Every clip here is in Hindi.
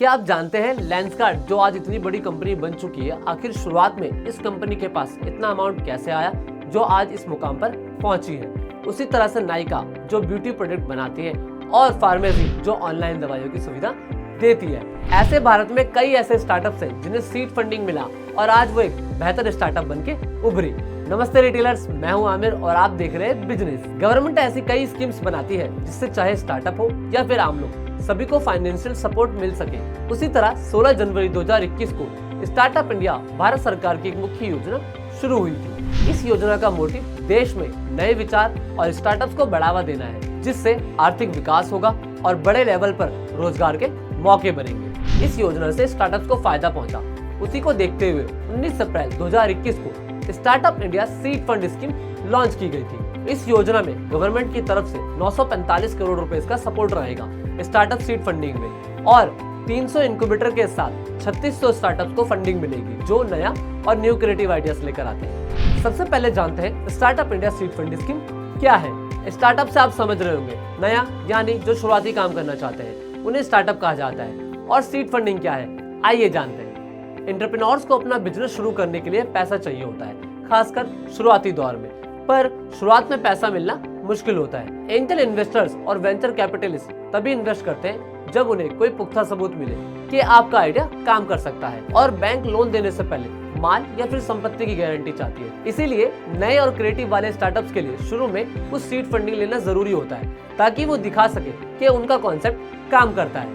क्या आप जानते हैं लेंसकार्ट जो आज इतनी बड़ी कंपनी बन चुकी है, आखिर शुरुआत में इस कंपनी के पास इतना अमाउंट कैसे आया जो आज इस मुकाम पर पहुंची है। उसी तरह से नायका जो ब्यूटी प्रोडक्ट बनाती है और फार्मेसी जो ऑनलाइन दवाइयों की सुविधा देती है। ऐसे भारत में कई ऐसे स्टार्टअप्स हैं जिन्हें सीड फंडिंग मिला और आज वो एक बेहतर स्टार्टअप बन के उभरी। नमस्ते रिटेलर्स, मैं हूं आमिर और आप देख रहे हैं बिजनेस। गवर्नमेंट ऐसी कई स्कीम्स बनाती है जिससे चाहे स्टार्टअप हो या फिर आम लोग सभी को फाइनेंशियल सपोर्ट मिल सके। उसी तरह 16 जनवरी 2021 को स्टार्टअप इंडिया भारत सरकार की एक मुख्य योजना शुरू हुई थी। इस योजना का मोटिव देश में नए विचार और स्टार्टअप्स को बढ़ावा देना है, जिससे आर्थिक विकास होगा और बड़े लेवल पर रोजगार के मौके बनेंगे। इस योजना से स्टार्टअप्स को फायदा पहुंचा। उसी को देखते हुए 19 अप्रैल 2021 को startup India seed fund scheme launch की गई थी। इस योजना में गवर्नमेंट की तरफ से 945 करोड़ रुपए का सपोर्ट रहेगा स्टार्टअप सीड फंडिंग में और 300 इंक्यूबेटर के साथ 3600 स्टार्टअप्स को फंडिंग मिलेगी जो नया और न्यू क्रिएटिव आइडियाज लेकर आते हैं। सबसे पहले जानते हैं startup India seed fund scheme क्या है। स्टार्टअप से आप समझ रहे होंगे, नया यानी जो शुरुआती काम करना चाहते हैं उन्हें स्टार्टअप कहा जाता है। और सीड फंडिंग क्या है, आइए जानते हैं। एंटरप्रेन्योर्स को अपना बिजनेस शुरू करने के लिए पैसा चाहिए होता है, खासकर शुरुआती दौर में। पर शुरुआत में पैसा मिलना मुश्किल होता है। एंजल इन्वेस्टर्स और वेंचर कैपिटलिस्ट तभी इन्वेस्ट करते हैं जब उन्हें कोई पुख्ता सबूत मिले कि आपका आइडिया काम कर सकता है। और बैंक लोन देने से पहले माल या फिर संपत्ति की गारंटी चाहती है। इसीलिए नए और क्रिएटिव वाले स्टार्टअप्स के लिए शुरू में कुछ सीड फंडिंग लेना जरूरी होता है ताकि वो दिखा सके कि उनका कॉन्सेप्ट काम करता है।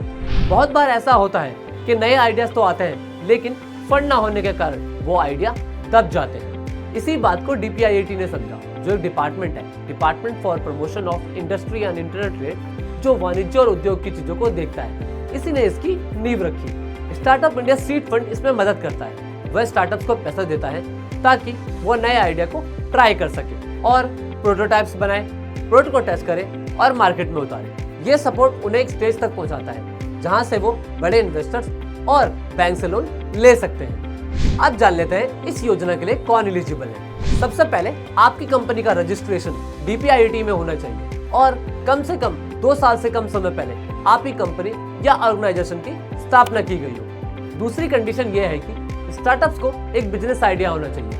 बहुत बार ऐसा होता है कि नए आइडियाज तो आते हैं लेकिन फंड ना होने के कारण वो आइडिया दब जाते हैं। इसी बात को DPIIT ने समझा, जो एक डिपार्टमेंट है, department for promotion of industry and internet trade, जो वाणिज्य और उद्योग की चीजों को देखता है। इसी ने इसकी नींव रखी। स्टार्टअप इंडिया सीड फंड इसमें मदद करता है। वह स्टार्टअप्स को पैसा देता है ताकि वो नए आइडिया को ट्राई कर सके और प्रोटोटाइप्स बनाए, प्रोडक्ट को टेस्ट करे और मार्केट में उतारे। ये सपोर्ट उन्हें एक स्टेज तक पहुंचाता है जहां से वो बड़े इन्वेस्टर्स और बैंक से लोन ले सकते हैं। अब जान लेते हैं इस योजना के लिए कौन एलिजिबल है। सबसे पहले आपकी कंपनी का रजिस्ट्रेशन DPIIT में होना चाहिए और कम से कम 2 साल से कम समय पहले आपकी कंपनी या ऑर्गेनाइजेशन की स्थापना की गई हो। दूसरी कंडीशन ये है कि स्टार्टअप्स को एक बिजनेस आइडिया होना चाहिए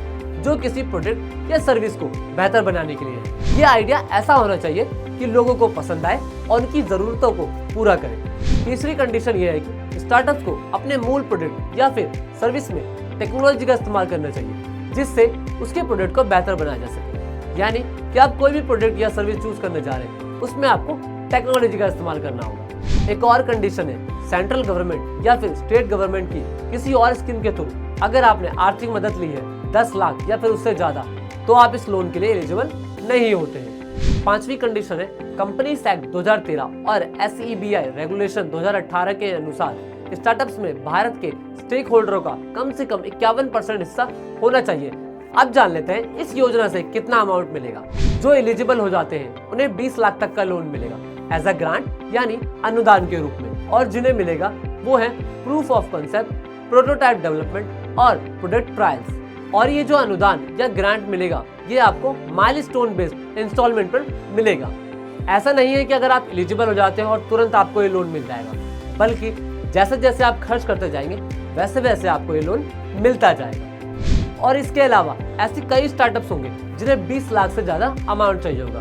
जो किसी प्रोडक्ट या सर्विस को बेहतर बनाने के लिए है। ये आइडिया ऐसा होना चाहिए कि लोगों को पसंद आए और उनकी जरूरतों को पूरा करे। तीसरी कंडीशन ये है कि स्टार्टअप्स को अपने मूल प्रोडक्ट या फिर सर्विस में टेक्नोलॉजी का इस्तेमाल करना चाहिए जिससे उसके प्रोडक्ट को बेहतर बनाया जा सके। यानी कि आप कोई भी प्रोडक्ट या सर्विस चूज करने जा रहे हैं उसमें आपको टेक्नोलॉजी का इस्तेमाल करना होगा। एक और कंडीशन है सेंट्रल गवर्नमेंट या फिर स्टेट गवर्नमेंट की किसी और स्कीम के थ्रू अगर आपने आर्थिक मदद ली है 10 लाख या फिर उससे ज्यादा, तो आप इस लोन के लिए एलिजिबल नहीं होते हैं। पांचवी कंडीशन है कंपनीज एक्ट 2013 और SEBI रेगुलेशन 2018 के अनुसार स्टार्टअप्स में भारत के स्टेक होल्डरों का कम से कम 51% हिस्सा होना चाहिए। अब जान लेते हैं इस योजना से कितना अमाउंट मिलेगा। जो एलिजिबल हो जाते हैं उन्हें 20 लाख तक का लोन मिलेगा एज अ ग्रांट यानी अनुदान के रूप में, और जिन्हें मिलेगा वो है proof of concept, prototype development और प्रोडक्ट ट्रायल्स। और ये जो अनुदान या ग्रांट मिलेगा ये आपको माइलस्टोन बेस्ड इंस्टॉलमेंट पर मिलेगा। ऐसा नहीं है कि अगर आप एलिजिबल हो जाते हैं और तुरंत आपको ये लोन मिल जाएगा, बल्कि जैसे जैसे आप खर्च करते जाएंगे वैसे वैसे आपको ये लोन मिलता जाएगा। और इसके अलावा ऐसी कई स्टार्टअप्स होंगे जिन्हें 20 लाख से ज्यादा अमाउंट चाहिए होगा,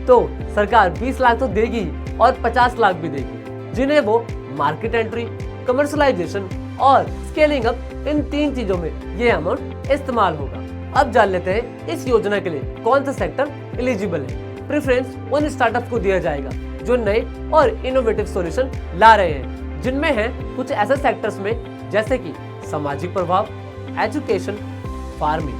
तो सरकार 20 लाख तो देगी और 50 लाख भी देगी, जिन्हें वो मार्केट एंट्री, कमर्शलाइजेशन और स्केलिंग अप, इन 3 चीजों में ये अमाउंट इस्तेमाल होगा। अब जान लेते हैं इस योजना के लिए कौन सा सेक्टर एलिजिबल है। प्रेफरेंस उन स्टार्टअप को दिया जाएगा जो नए और इनोवेटिव सॉल्यूशन ला रहे हैं, जिनमें हैं कुछ ऐसे सेक्टर्स में जैसे कि सामाजिक प्रभाव, education, farming,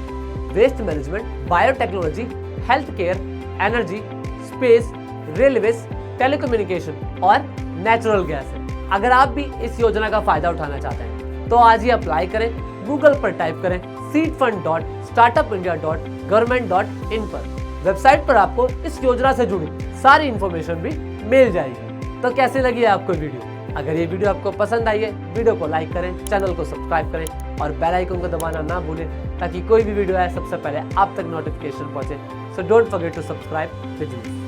waste management, biotechnology, health care, energy, space, railways, telecommunication और नेचुरल गैस है। अगर आप भी इस योजना का फायदा उठाना चाहते हैं तो आज ही अप्लाई करें। गूगल पर टाइप करें seedfund.startupindia.government.in पर। वेबसाइट पर आपको इस योजना से जुड़ी सारी इंफॉर्मेशन भी मिल जाएगी। तो कैसी लगी आपको वीडियो? अगर ये वीडियो आपको पसंद आई है, वीडियो को लाइक करें, चैनल को सब्सक्राइब करें और बेल आइकन को दबाना ना भूलें ताकि कोई भी वीडियो आए सबसे पहले आप तक नोटिफिकेशन पहुंचे। So don't forget to subscribe business.